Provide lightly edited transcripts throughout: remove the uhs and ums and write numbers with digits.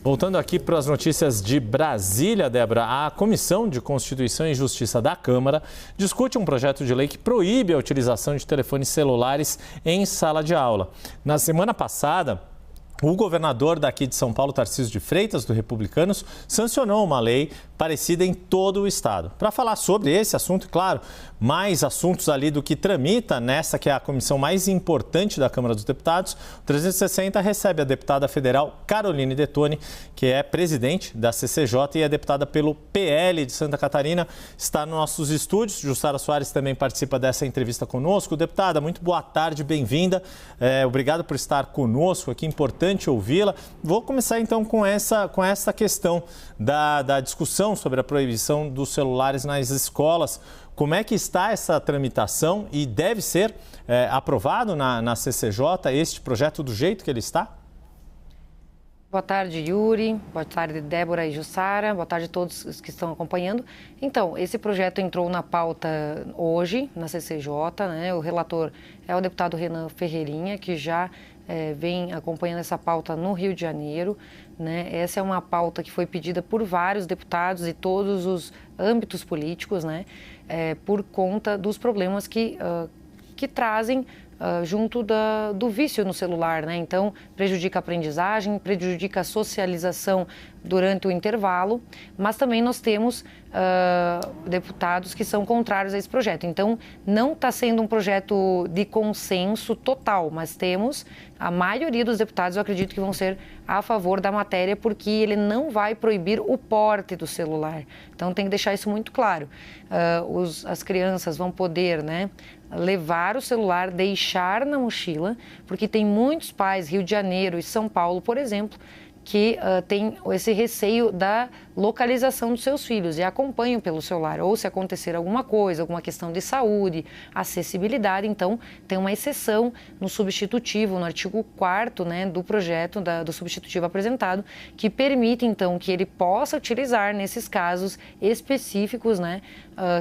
Voltando aqui para as notícias de Brasília, Débora, a Comissão de Constituição e Justiça da Câmara discute um projeto de lei que proíbe a utilização de telefones celulares em sala de aula. Na semana passada, o governador daqui de São Paulo, Tarcísio de Freitas, do Republicanos, sancionou uma lei parecida em todo o estado. Para falar sobre esse assunto, claro, mais assuntos ali do que tramita nessa que é a comissão mais importante da Câmara dos Deputados, o 360 recebe a deputada federal Caroline Detoni, que é presidente da CCJ e é deputada pelo PL de Santa Catarina, está nos nossos estúdios. Jussara Soares também participa dessa entrevista conosco. Deputada, muito boa tarde, bem-vinda. Obrigado por estar conosco aqui, importante ouvi-la. Vou começar então com essa questão da discussão sobre a proibição dos celulares nas escolas. Como é que está essa tramitação e deve ser aprovado na CCJ este projeto do jeito que ele está? Boa tarde, Yuri. Boa tarde, Débora e Jussara. Boa tarde a todos os que estão acompanhando. Então, esse projeto entrou na pauta hoje, na CCJ, né? O relator é o deputado Renan Ferreirinha, que já vem acompanhando essa pauta no Rio de Janeiro, né? Essa é uma pauta que foi pedida por vários deputados de todos os âmbitos políticos, né? Por conta dos problemas que trazem junto do vício no celular, né? Então, prejudica a aprendizagem, prejudica a socialização durante o intervalo, mas também nós temos deputados que são contrários a esse projeto. Então, não está sendo um projeto de consenso total, mas temos a maioria dos deputados, eu acredito que vão ser a favor da matéria, porque ele não vai proibir o porte do celular. Então, tem que deixar isso muito claro. As crianças vão poder, né, levar o celular, deixar na mochila, porque tem muitos pais, Rio de Janeiro e São Paulo, por exemplo, que tem esse receio da localização dos seus filhos e acompanham pelo celular, ou se acontecer alguma coisa, alguma questão de saúde, acessibilidade. Então, tem uma exceção no substitutivo, no artigo 4º, né, do projeto, do substitutivo apresentado, que permite, então, que ele possa utilizar nesses casos específicos, né,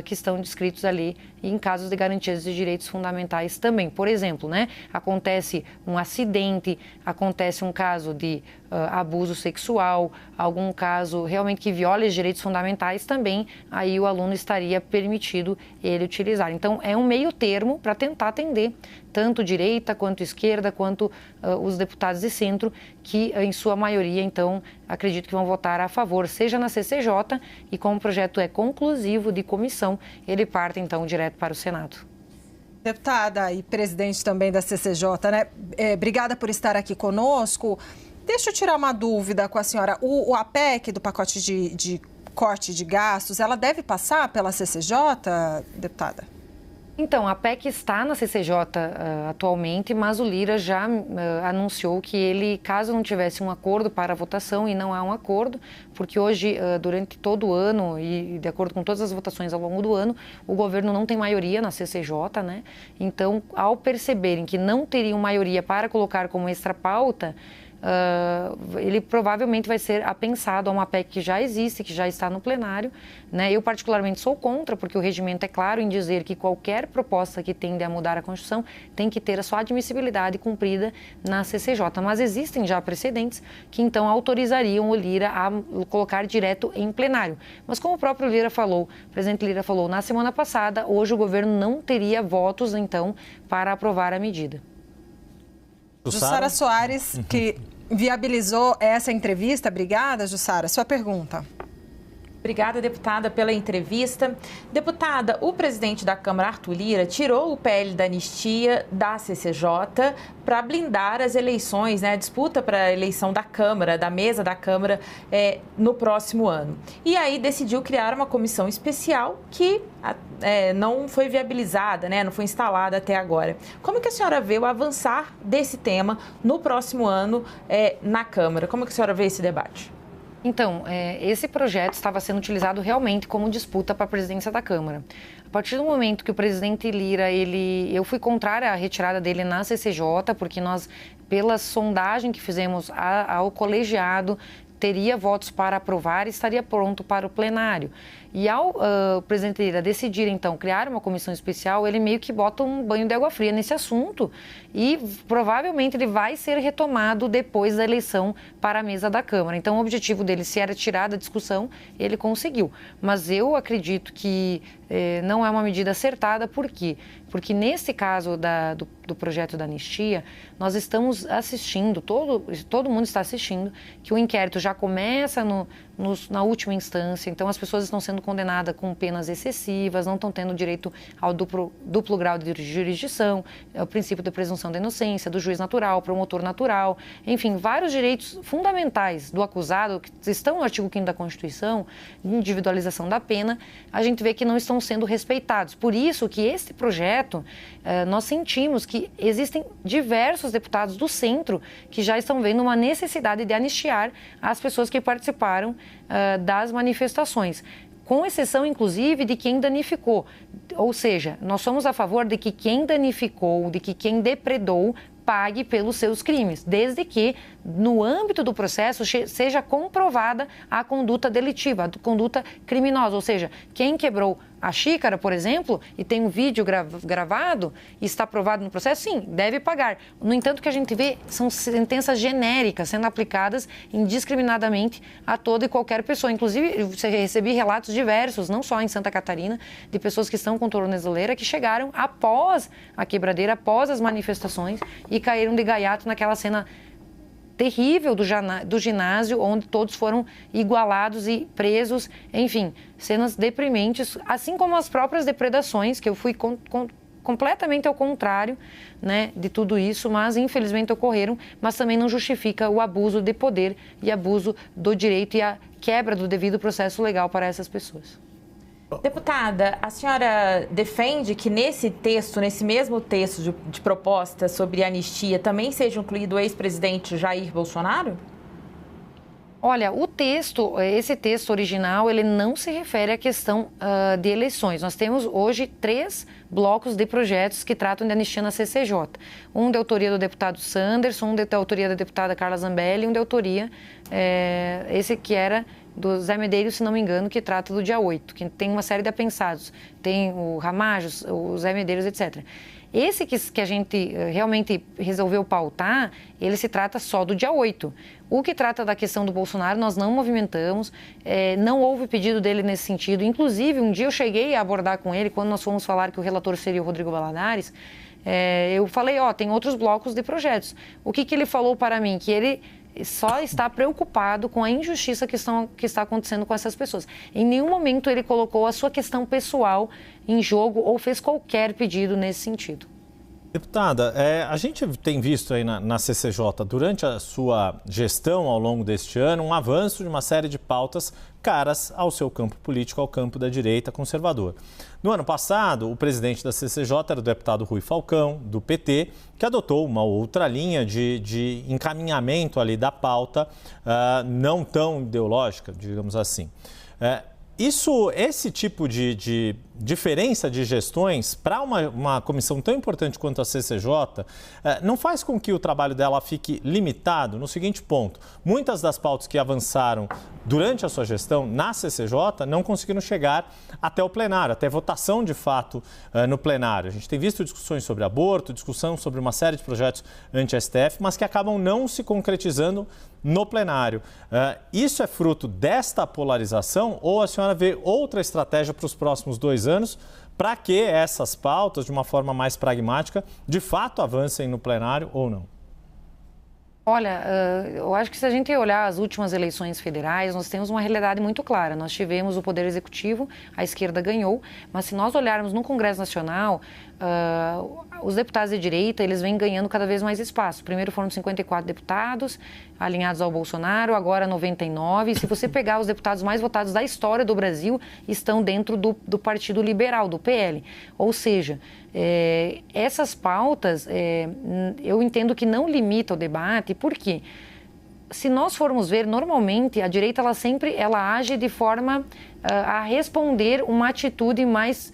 que estão descritos ali, e em casos de garantias de direitos fundamentais também. Por exemplo, né, acontece um acidente, acontece um caso de abuso sexual, algum caso realmente que viola os direitos fundamentais, também aí o aluno estaria permitido ele utilizar. Então, é um meio termo para tentar atender tanto direita, quanto esquerda, quanto os deputados de centro, que em sua maioria, então, acredito que vão votar a favor, seja na CCJ, e como o projeto é conclusivo de comissão, ele parte, então, direto para o Senado. Deputada e presidente também da CCJ, né? Obrigada por estar aqui conosco. Deixa eu tirar uma dúvida com a senhora. A PEC do pacote de corte de gastos, ela deve passar pela CCJ, deputada? Então, a PEC está na CCJ atualmente, mas o Lira já anunciou que ele, caso não tivesse um acordo para a votação, e não há um acordo, porque hoje, durante todo o ano, e de acordo com todas as votações ao longo do ano, o governo não tem maioria na CCJ, né? Então, ao perceberem que não teriam maioria para colocar como extra pauta, ele provavelmente vai ser apensado a uma PEC que já existe, que já está no plenário, né? Eu particularmente sou contra, porque o regimento é claro em dizer que qualquer proposta que tende a mudar a Constituição tem que ter a sua admissibilidade cumprida na CCJ, mas existem já precedentes que então autorizariam o Lira a colocar direto em plenário. Mas como o próprio Lira falou, o presidente Lira falou na semana passada, hoje o governo não teria votos então para aprovar a medida. Jussara Soares, que viabilizou essa entrevista. Obrigada, Jussara. Sua pergunta. Obrigada, deputada, pela entrevista. Deputada, o presidente da Câmara, Arthur Lira, tirou o PL da anistia da CCJ para blindar as eleições, né, a disputa para a eleição da Câmara, da mesa da Câmara, no próximo ano. E aí decidiu criar uma comissão especial que não foi viabilizada, né, não foi instalada até agora. Como que a senhora vê o avançar desse tema no próximo ano na Câmara? Como que a senhora vê esse debate? Então, esse projeto estava sendo utilizado realmente como disputa para a presidência da Câmara. A partir do momento que o presidente Lira, eu fui contrária à retirada dele na CCJ, porque nós, pela sondagem que fizemos ao colegiado, teria votos para aprovar e estaria pronto para o plenário. E ao o presidente Lira decidir, então, criar uma comissão especial, ele meio que bota um banho de água fria nesse assunto e provavelmente ele vai ser retomado depois da eleição para a mesa da Câmara. Então, o objetivo dele, se era tirar da discussão, ele conseguiu. Mas eu acredito que não é uma medida acertada. Por quê? Porque nesse caso do projeto da anistia, nós estamos assistindo, todo mundo está assistindo, que o inquérito já começa na última instância, então as pessoas estão sendo condenadas com penas excessivas, não estão tendo direito ao duplo grau de jurisdição, o princípio da presunção da inocência, do juiz natural, promotor natural, enfim, vários direitos fundamentais do acusado, que estão no artigo 5º da Constituição, individualização da pena, a gente vê que não estão sendo respeitados. Por isso que esse projeto, nós sentimos que existem diversos deputados do centro que já estão vendo uma necessidade de anistiar as pessoas que participaram das manifestações, com exceção, inclusive, de quem danificou. Ou seja, nós somos a favor de que quem danificou, de que quem depredou, pague pelos seus crimes, desde que, no âmbito do processo, seja comprovada a conduta delitiva, a conduta criminosa. Ou seja, quem quebrou a xícara, por exemplo, e tem um vídeo gravado e está provado no processo, sim, deve pagar. No entanto, o que a gente vê são sentenças genéricas sendo aplicadas indiscriminadamente a toda e qualquer pessoa. Inclusive, eu recebi relatos diversos, não só em Santa Catarina, de pessoas que estão com tornozeleira que chegaram após a quebradeira, após as manifestações e caíram de gaiato naquela cena terrível do ginásio, onde todos foram igualados e presos, enfim, cenas deprimentes, assim como as próprias depredações, que eu fui completamente ao contrário, né, de tudo isso, mas infelizmente ocorreram, mas também não justifica o abuso de poder e abuso do direito e a quebra do devido processo legal para essas pessoas. Deputada, a senhora defende que nesse mesmo texto de proposta sobre anistia, também seja incluído o ex-presidente Jair Bolsonaro? Olha, esse texto original, ele não se refere à questão de eleições. Nós temos hoje 3 blocos de projetos que tratam de anistia na CCJ. Um de autoria do deputado Sanderson, um de autoria da deputada Carla Zambelli e um de autoria, esse que era do Zé Medeiros, se não me engano, que trata do dia 8, que tem uma série de apensados. Tem o Ramajos, o Zé Medeiros, etc. Esse que a gente realmente resolveu pautar, ele se trata só do dia 8. O que trata da questão do Bolsonaro, nós não movimentamos, não houve pedido dele nesse sentido. Inclusive, um dia eu cheguei a abordar com ele, quando nós fomos falar que o relator seria o Rodrigo Valadares, eu falei, tem outros blocos de projetos. O que ele falou para mim? Que ele só está preocupado com a injustiça que está acontecendo com essas pessoas. Em nenhum momento ele colocou a sua questão pessoal em jogo ou fez qualquer pedido nesse sentido. Deputada, a gente tem visto aí na CCJ, durante a sua gestão ao longo deste ano, um avanço de uma série de pautas caras ao seu campo político, ao campo da direita conservadora. No ano passado, o presidente da CCJ era o deputado Rui Falcão, do PT, que adotou uma outra linha de encaminhamento ali da pauta, não tão ideológica, digamos assim. Esse tipo de diferença de gestões para uma comissão tão importante quanto a CCJ não faz com que o trabalho dela fique limitado no seguinte ponto: muitas das pautas que avançaram durante a sua gestão na CCJ não conseguiram chegar até o plenário, até votação de fato no plenário. A gente tem visto discussões sobre aborto, discussão sobre uma série de projetos anti-STF, mas que acabam não se concretizando no plenário. Isso é fruto desta polarização ou a senhora vê outra estratégia para os próximos 2 anos para que essas pautas, de uma forma mais pragmática, de fato avancem no plenário ou não? Olha, eu acho que se a gente olhar as últimas eleições federais, nós temos uma realidade muito clara. Nós tivemos o Poder Executivo, a esquerda ganhou, mas se nós olharmos no Congresso Nacional, os deputados de direita, eles vêm ganhando cada vez mais espaço. Primeiro foram 54 deputados alinhados ao Bolsonaro, agora 99. E se você pegar os deputados mais votados da história do Brasil, estão dentro do Partido Liberal, do PL. Ou seja, essas pautas, eu entendo que não limita o debate. Por quê? Se nós formos ver, normalmente a direita ela age de forma a responder uma atitude mais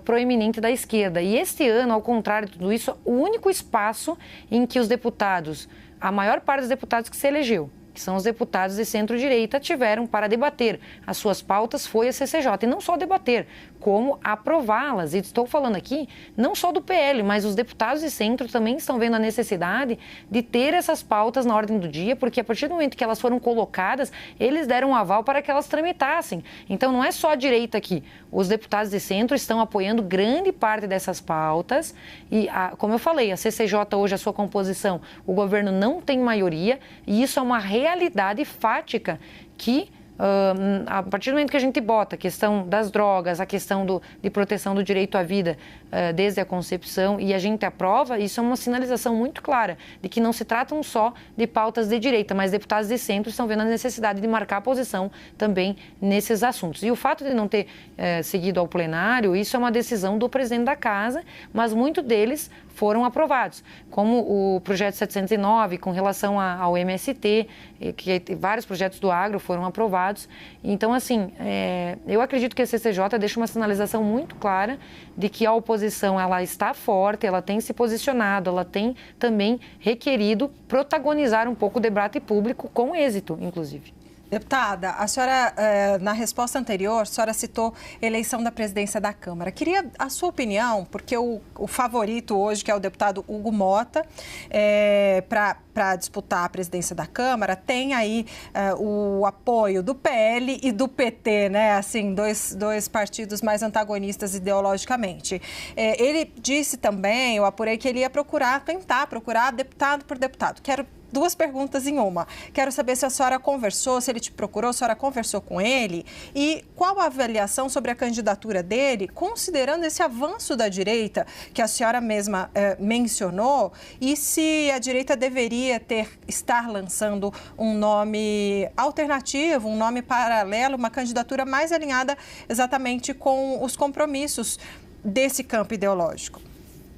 proeminente da esquerda. E este ano, ao contrário de tudo isso, o único espaço em que os deputados, a maior parte dos deputados que se elegeu, que são os deputados de centro-direita, tiveram para debater as suas pautas foi a CCJ. E não só debater, como aprová-las. E estou falando aqui não só do PL, mas os deputados de centro também estão vendo a necessidade de ter essas pautas na ordem do dia, porque a partir do momento que elas foram colocadas, eles deram um aval para que elas tramitassem. Então não é só a direita aqui. Os deputados de centro estão apoiando grande parte dessas pautas e, como eu falei, a CCJ hoje, a sua composição, o governo não tem maioria e isso é uma realidade fática que, a partir do momento que a gente bota a questão das drogas, a questão de proteção do direito à vida desde a concepção e a gente aprova, isso é uma sinalização muito clara de que não se tratam só de pautas de direita, mas deputados de centro estão vendo a necessidade de marcar a posição também nesses assuntos. E o fato de não ter seguido ao plenário, isso é uma decisão do presidente da Casa, mas muitos deles foram aprovados, como o projeto 709 com relação ao MST, que vários projetos do agro foram aprovados. Então, assim, eu acredito que a CCJ deixa uma sinalização muito clara de que a oposição ela está forte, ela tem se posicionado, ela tem também requerido protagonizar um pouco o debate público com êxito, inclusive. Deputada, a senhora, na resposta anterior, a senhora citou eleição da presidência da Câmara. Queria a sua opinião, porque o favorito hoje, que é o deputado Hugo Motta, para disputar a presidência da Câmara, tem aí o apoio do PL e do PT, né? Assim, dois partidos mais antagonistas ideologicamente. Ele disse também, eu apurei, que ele ia tentar procurar deputado por deputado. Quero duas perguntas em uma. Quero saber se a senhora conversou, se ele te procurou, a senhora conversou com ele e qual a avaliação sobre a candidatura dele, considerando esse avanço da direita que a senhora mesma mencionou, e se a direita deveria estar lançando um nome alternativo, um nome paralelo, uma candidatura mais alinhada exatamente com os compromissos desse campo ideológico.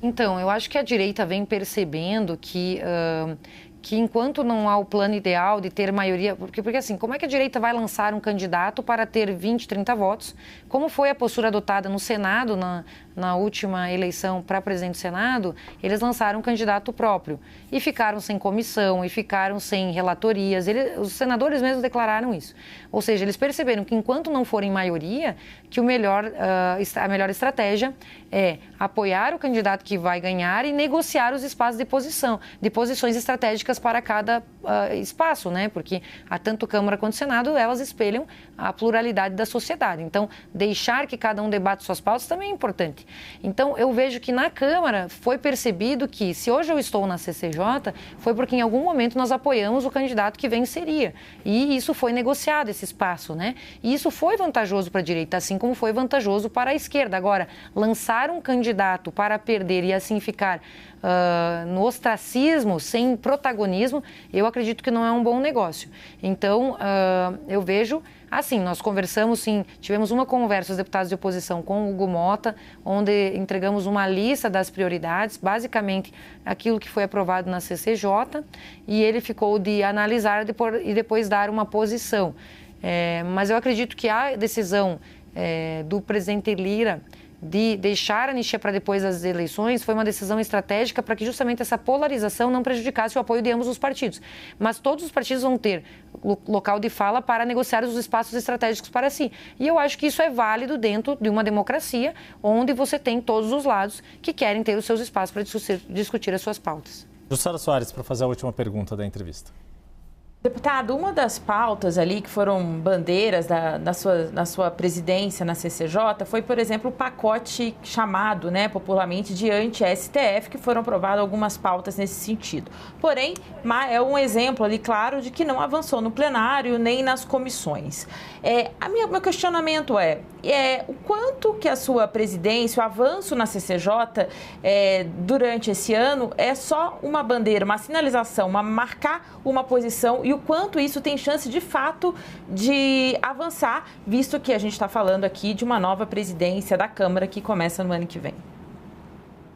Então, eu acho que a direita vem percebendo que enquanto não há o plano ideal de ter maioria... Porque assim, como é que a direita vai lançar um candidato para ter 20, 30 votos? Como foi a postura adotada no Senado, na última eleição para presidente do Senado, eles lançaram um candidato próprio. E ficaram sem comissão, e ficaram sem relatorias. Os senadores mesmos declararam isso. Ou seja, eles perceberam que enquanto não forem maioria, que a melhor estratégia é apoiar o candidato que vai ganhar e negociar os espaços de posições estratégicas para cada espaço, né? Porque tanto Câmara quanto Senado, elas espelham a pluralidade da sociedade. Então, deixar que cada um debate suas pautas também é importante. Então, eu vejo que na Câmara foi percebido que, se hoje eu estou na CCJ, foi porque em algum momento nós apoiamos o candidato que venceria. E isso foi negociado, esse espaço, né? E isso foi vantajoso para a direita, assim como foi vantajoso para a esquerda. Agora, lançar um candidato para perder e assim ficar no ostracismo, sem protagonismo, eu acredito que não é um bom negócio. Então, eu vejo... Assim, nós conversamos, sim, tivemos uma conversa, os deputados de oposição, com o Hugo Motta, onde entregamos uma lista das prioridades, basicamente aquilo que foi aprovado na CCJ, e ele ficou de analisar e depois dar uma posição. Mas eu acredito que a decisão do presidente Lira de deixar a anistia para depois das eleições foi uma decisão estratégica para que justamente essa polarização não prejudicasse o apoio de ambos os partidos. Mas todos os partidos vão ter local de fala para negociar os espaços estratégicos para si. E eu acho que isso é válido dentro de uma democracia onde você tem todos os lados que querem ter os seus espaços para discutir as suas pautas. Jussara Soares, para fazer a última pergunta da entrevista. Deputado, uma das pautas ali que foram bandeiras na sua presidência na CCJ foi, por exemplo, o pacote chamado, popularmente de anti-STF, que foram aprovadas algumas pautas nesse sentido. Porém, é um exemplo ali, claro, de que não avançou no plenário nem nas comissões. Meu questionamento o quanto que a sua presidência, o avanço na CCJ durante esse ano é só uma bandeira, uma sinalização, marcar uma posição e o quanto isso tem chance, de fato, de avançar, visto que a gente está falando aqui de uma nova presidência da Câmara que começa no ano que vem.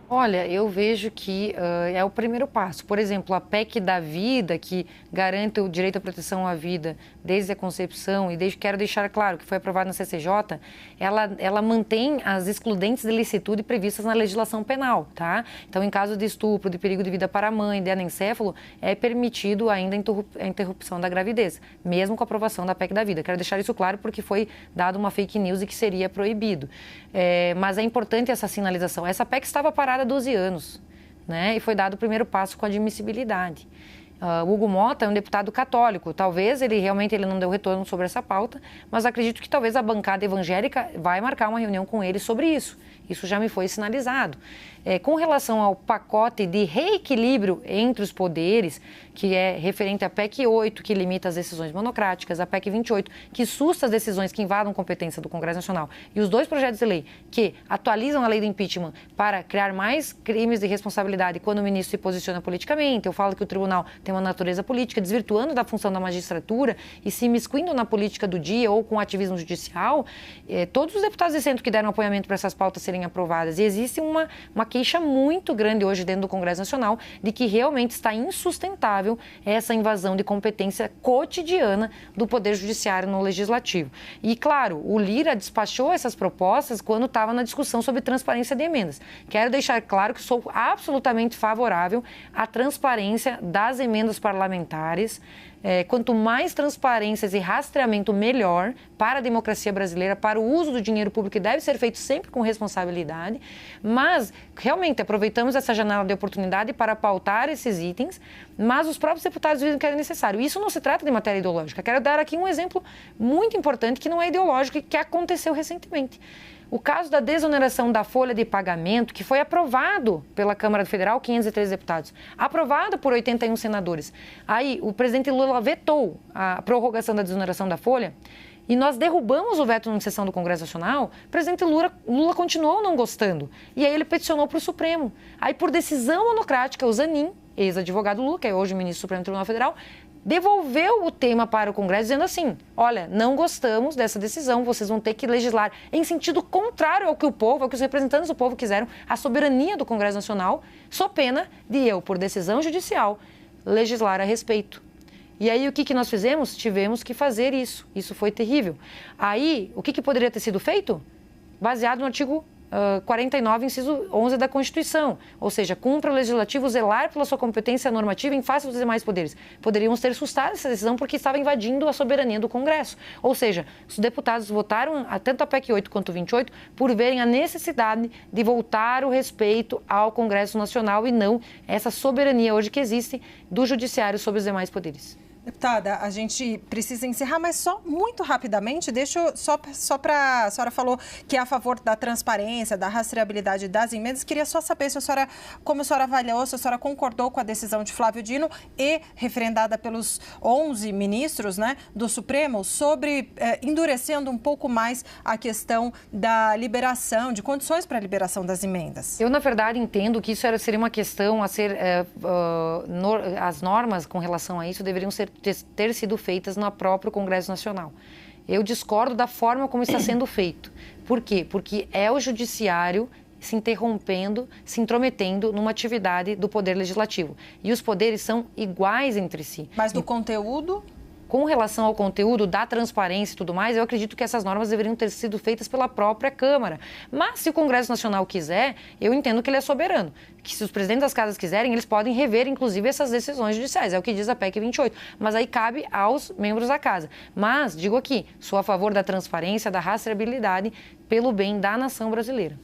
Olha, eu vejo que é o primeiro passo. Por exemplo, a PEC da vida, que garante o direito à proteção à vida desde a concepção, e quero deixar claro que foi aprovada na CCJ, ela mantém as excludentes de licitude previstas na legislação penal, tá? Então, em caso de estupro, de perigo de vida para a mãe, de anencéfalo, é permitido ainda a interrupção da gravidez, mesmo com a aprovação da PEC da vida. Quero deixar isso claro porque foi dada uma fake news e que seria proibido. Mas é importante essa sinalização. Essa PEC estava parada há 12 anos, né? E foi dado o primeiro passo com a admissibilidade. O Hugo Mota é um deputado católico, talvez ele não deu retorno sobre essa pauta, mas acredito que talvez a bancada evangélica vai marcar uma reunião com ele sobre isso. Isso já me foi sinalizado. Com relação ao pacote de reequilíbrio entre os poderes, que é referente à PEC 8, que limita as decisões monocráticas, a PEC 28, que susta as decisões que invadam competência do Congresso Nacional, e os dois projetos de lei que atualizam a lei do impeachment para criar mais crimes de responsabilidade quando o ministro se posiciona politicamente. Eu falo que o tribunal tem uma natureza política, desvirtuando da função da magistratura e se imiscuindo na política do dia ou com ativismo judicial. Todos os deputados de centro que deram apoiamento para essas pautas serem aprovadas. E existe uma queixa muito grande hoje dentro do Congresso Nacional de que realmente está insustentável essa invasão de competência cotidiana do Poder Judiciário no Legislativo. E, claro, o Lira despachou essas propostas quando estava na discussão sobre transparência de emendas. Quero deixar claro que sou absolutamente favorável à transparência das emendas parlamentares. Quanto mais transparências e rastreamento, melhor para a democracia brasileira, para o uso do dinheiro público, que deve ser feito sempre com responsabilidade. Mas, realmente, aproveitamos essa janela de oportunidade para pautar esses itens, mas os próprios deputados dizem que é necessário. Isso não se trata de matéria ideológica. Quero dar aqui um exemplo muito importante que não é ideológico e que aconteceu recentemente. O caso da desoneração da folha de pagamento, que foi aprovado pela Câmara Federal, 513 deputados, aprovado por 81 senadores. Aí o presidente Lula vetou a prorrogação da desoneração da folha e nós derrubamos o veto na sessão do Congresso Nacional. O presidente Lula continuou não gostando e aí ele peticionou para o Supremo. Aí, por decisão monocrática, o Zanin, ex-advogado Lula, que é hoje ministro do Supremo Tribunal Federal, devolveu o tema para o Congresso dizendo assim: olha, não gostamos dessa decisão, vocês vão ter que legislar em sentido contrário ao que o povo, ao que os representantes do povo quiseram, a soberania do Congresso Nacional, sob pena de eu, por decisão judicial, legislar a respeito. E aí o que nós fizemos? Tivemos que fazer isso. Isso foi terrível. Aí, o que poderia ter sido feito? Baseado no artigo 49, inciso 11 da Constituição, ou seja, cumpra o Legislativo zelar pela sua competência normativa em face dos demais poderes. Poderíamos ter sustado essa decisão porque estava invadindo a soberania do Congresso. Ou seja, os deputados votaram tanto a PEC 8 quanto 28 por verem a necessidade de voltar o respeito ao Congresso Nacional e não essa soberania hoje que existe do Judiciário sobre os demais poderes. Deputada, a gente precisa encerrar, mas só muito rapidamente, só para... A senhora falou que é a favor da transparência, da rastreabilidade das emendas. Queria só saber se a senhora, como a senhora avaliou, se a senhora concordou com a decisão de Flávio Dino e referendada pelos 11 ministros, né, do Supremo, sobre endurecendo um pouco mais a questão da liberação, de condições para a liberação das emendas. Eu, na verdade, entendo que isso seria uma questão a ser... as normas com relação a isso deveriam ter sido feitas no próprio Congresso Nacional. Eu discordo da forma como está sendo feito. Por quê? Porque é o Judiciário se interrompendo, se intrometendo numa atividade do Poder Legislativo. E os poderes são iguais entre si. Mas do conteúdo? Com relação ao conteúdo, da transparência e tudo mais, eu acredito que essas normas deveriam ter sido feitas pela própria Câmara. Mas, se o Congresso Nacional quiser, eu entendo que ele é soberano. Que se os presidentes das casas quiserem, eles podem rever, inclusive, essas decisões judiciais. É o que diz a PEC 28. Mas aí cabe aos membros da casa. Mas, digo aqui, sou a favor da transparência, da rastreabilidade, pelo bem da nação brasileira.